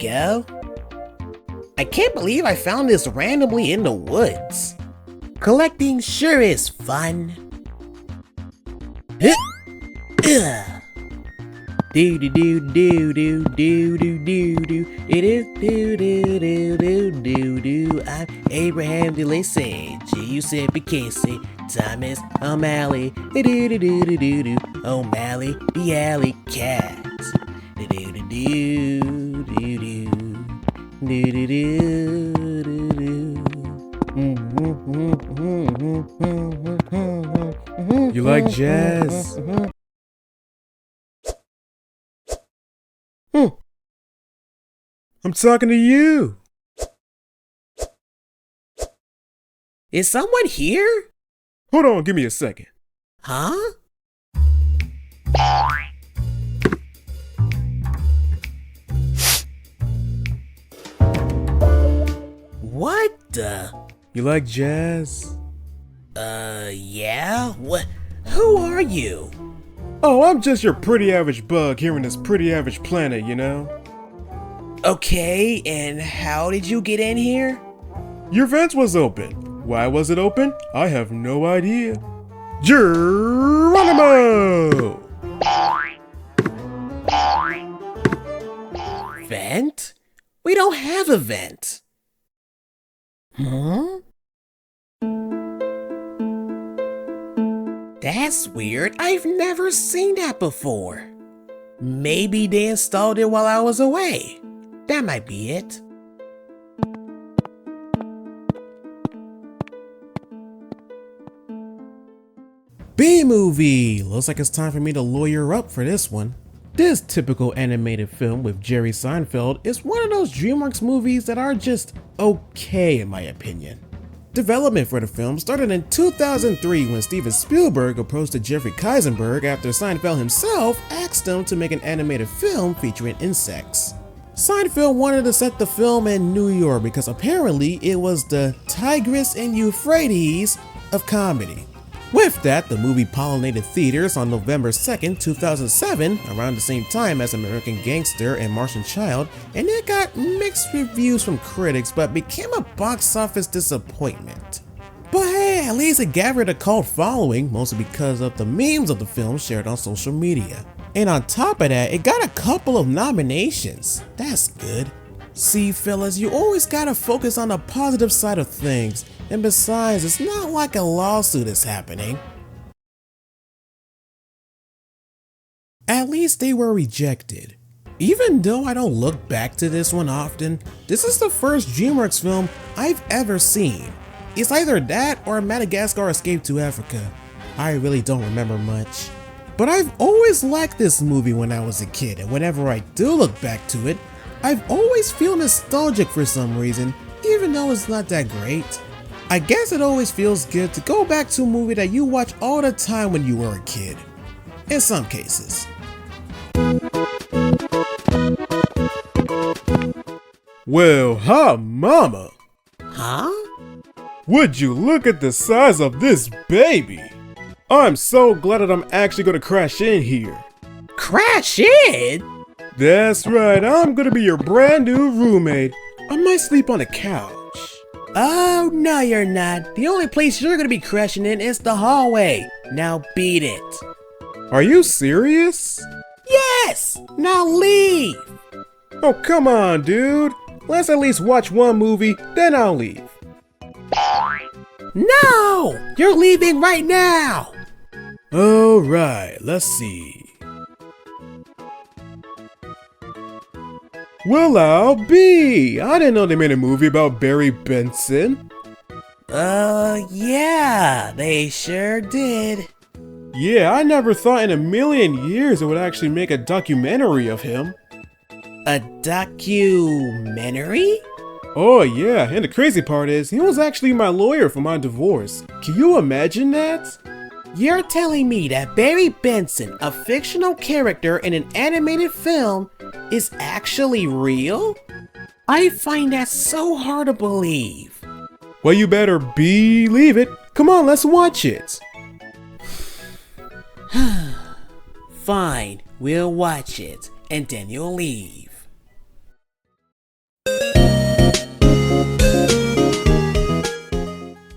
go. I can't believe I found this randomly in the woods. Collecting sure is fun. Do do do do do do do do do. It is do do do do do do. I'm Abraham Delacey, Giuseppe Casey, Thomas O'Malley. Do do do do do do. O'Malley, the alley cat. Do do do do do do. Do do do. You like jazz? I'm talking to you. Is someone here? Hold on, give me a second. Huh? What the? You like jazz? Yeah? What? Who are you? Oh, I'm just your pretty average bug here on this pretty average planet, you know? Okay, and how did you get in here? Your vent was open. Why was it open? I have no idea. Geronimo! Vent? We don't have a vent. Huh? That's weird. I've never seen that before. Maybe they installed it while I was away. That might be it. B-movie! Looks like it's time for me to lawyer up for this one. This typical animated film with Jerry Seinfeld is one of those DreamWorks movies that are just okay in my opinion. Development for the film started in 2003 when Steven Spielberg approached Jeffrey Katzenberg after Seinfeld himself asked him to make an animated film featuring insects. Seinfeld wanted to set the film in New York because apparently it was the Tigris and Euphrates of comedy. With that, the movie pollinated theaters on November 2nd, 2007, around the same time as American Gangster and Martian Child, and it got mixed reviews from critics but became a box office disappointment. But hey, at least it gathered a cult following, mostly because of the memes of the film shared on social media. And on top of that, it got a couple of nominations. That's good. See fellas, you always gotta focus on the positive side of things. And besides, it's not like a lawsuit is happening. At least they were rejected. Even though I don't look back to this one often, this is the first DreamWorks film I've ever seen. It's either that or Madagascar Escape to Africa. I really don't remember much. But I've always liked this movie when I was a kid, and whenever I do look back to it, I've always feel nostalgic for some reason, even though it's not that great. I guess it always feels good to go back to a movie that you watch all the time when you were a kid. In some cases. Well, hi mama! Huh? Would you look at the size of this baby? I'm so glad that I'm actually gonna crash in here. Crash in? That's right, I'm gonna be your brand new roommate. I might sleep on the couch. Oh, no you're not. The only place you're gonna be crashing in is the hallway. Now beat it. Are you serious? Yes! Now leave! Oh, come on, dude. Let's at least watch one movie, then I'll leave. No! You're leaving right now! Alright, let's see. Well, I'll be. I didn't know they made a movie about Barry Benson. Yeah, they sure did. Yeah, I never thought in a million years it would actually make a documentary of him. A documentary? Oh yeah, and the crazy part is, he was actually my lawyer for my divorce. Can you imagine that? You're telling me that Barry Benson, a fictional character in an animated film, is actually real? I find that so hard to believe. Well, you better believe it. Come on, let's watch it. Fine, we'll watch it, and then you'll leave.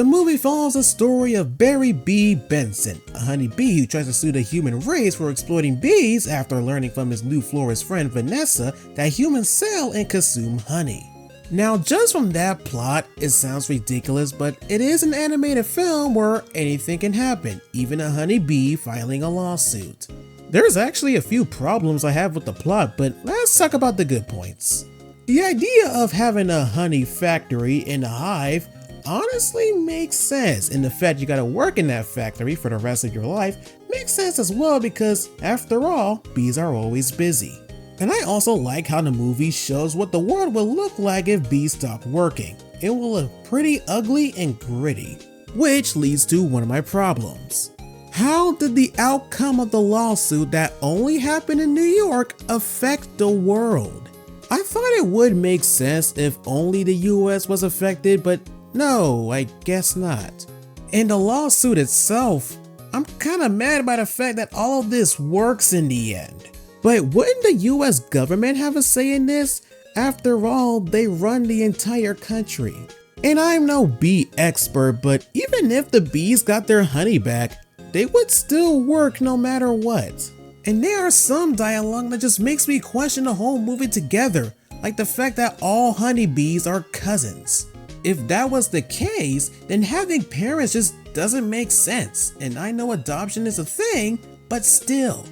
The movie follows the story of Barry B. Benson, a honeybee who tries to sue the human race for exploiting bees after learning from his new florist friend Vanessa that humans sell and consume honey. Now, just from that plot, it sounds ridiculous, but it is an animated film where anything can happen, even a honeybee filing a lawsuit. There's actually a few problems I have with the plot, but let's talk about the good points. The idea of having a honey factory in a hive honestly makes sense, and the fact you gotta work in that factory for the rest of your life makes sense as well because, after all, bees are always busy. And I also like how the movie shows what the world will look like if bees stopped working. It will look pretty ugly and gritty, which leads to one of my problems. How did the outcome of the lawsuit that only happened in New York affect the world? I thought it would make sense if only the US was affected, but no, I guess not. And the lawsuit itself, I'm kinda mad by the fact that all of this works in the end. But wouldn't the US government have a say in this? After all, they run the entire country. And I'm no bee expert, but even if the bees got their honey back, they would still work no matter what. And there are some dialogue that just makes me question the whole movie together, like the fact that all honeybees are cousins. If that was the case, then having parents just doesn't make sense. And I know adoption is a thing, but still.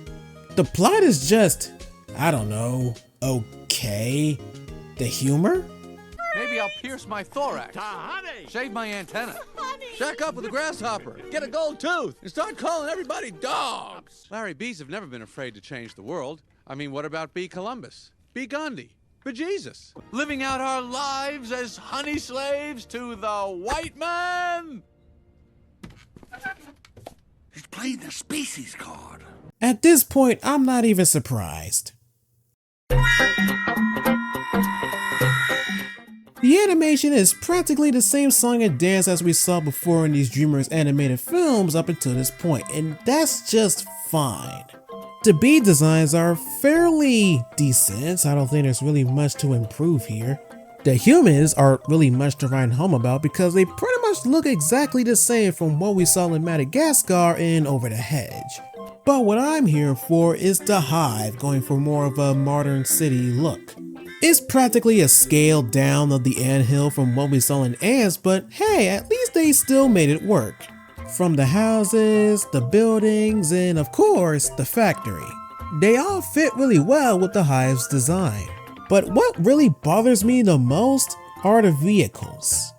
The plot is just, I don't know, okay. The humor? Maybe I'll pierce my thorax, shave my antenna, shack up with a grasshopper, get a gold tooth, and start calling everybody dogs. Larry, bees have never been afraid to change the world. I mean, what about Bee Columbus, Bee Gandhi, Bejesus? Living out our lives as honey slaves to the white man? He's playing the species card. At this point, I'm not even surprised. The animation is practically the same song and dance as we saw before in these DreamWorks animated films up until this point, and that's just fine. The bee designs are fairly decent, so I don't think there's really much to improve here. The humans aren't really much to write home about because they pretty much look exactly the same from what we saw in Madagascar and Over the Hedge. But what I'm here for is the hive going for more of a modern city look. It's practically a scale down of the anthill from what we saw in Ants, but hey, at least they still made it work. From the houses, the buildings, and of course, the factory. They all fit really well with the hive's design. But what really bothers me the most are the vehicles.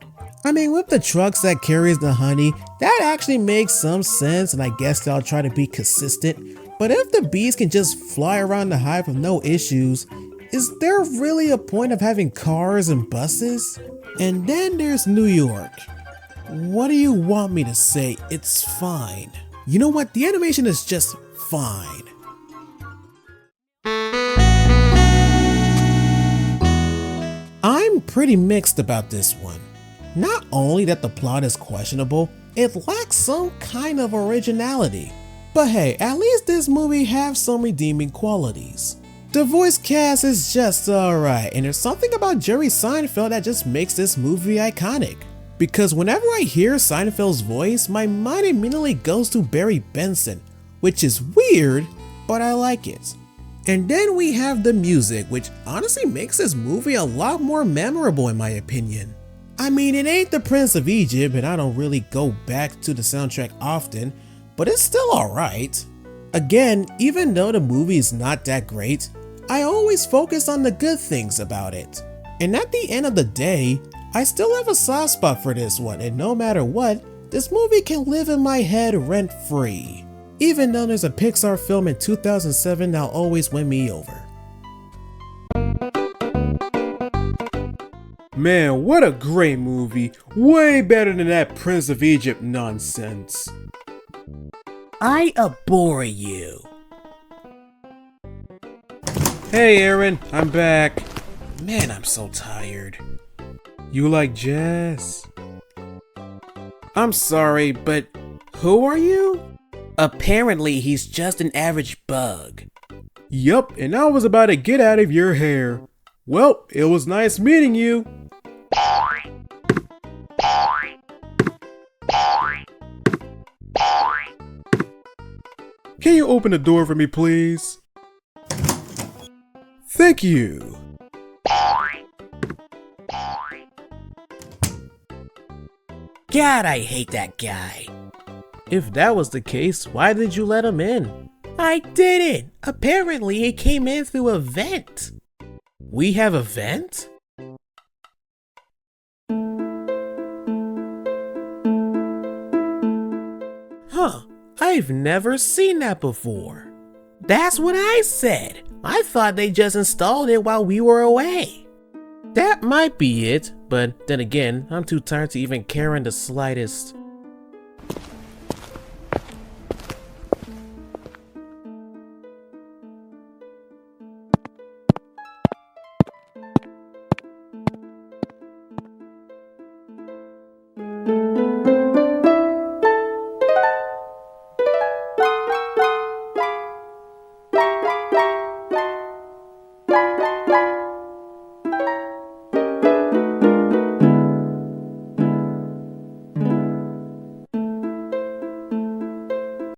I mean, with the trucks that carries the honey, that actually makes some sense, and I guess they'll try to be consistent. But if the bees can just fly around the hive with no issues, is there really a point of having cars and buses? And then there's New York. What do you want me to say? It's fine. You know what? The animation is just fine. I'm pretty mixed about this one. Not only that the plot is questionable, it lacks some kind of originality. But hey, at least this movie has some redeeming qualities. The voice cast is just alright, and there's something about Jerry Seinfeld that just makes this movie iconic. Because whenever I hear Seinfeld's voice, my mind immediately goes to Barry Benson, which is weird, but I like it. And then we have the music, which honestly makes this movie a lot more memorable in my opinion. I mean, it ain't the Prince of Egypt, and I don't really go back to the soundtrack often, but it's still alright. Again, even though the movie is not that great, I always focus on the good things about it. And at the end of the day, I still have a soft spot for this one, and no matter what, this movie can live in my head rent-free. Even though there's a Pixar film in 2007 that'll always win me over. Man, what a great movie. Way better than that Prince of Egypt nonsense. I abhor you. Hey Aaron, I'm back. Man, I'm so tired. You like jazz? I'm sorry, but who are you? Apparently, he's just an average bug. Yup, and I was about to get out of your hair. Well, it was nice meeting you. Can you open the door for me, please? Thank you. God, I hate that guy. If that was the case, why did you let him in? I didn't. Apparently, he came in through a vent. We have a vent? Huh. I've never seen that before. That's what I said. I thought they just installed it while we were away. That might be it, but then again, I'm too tired to even care in the slightest.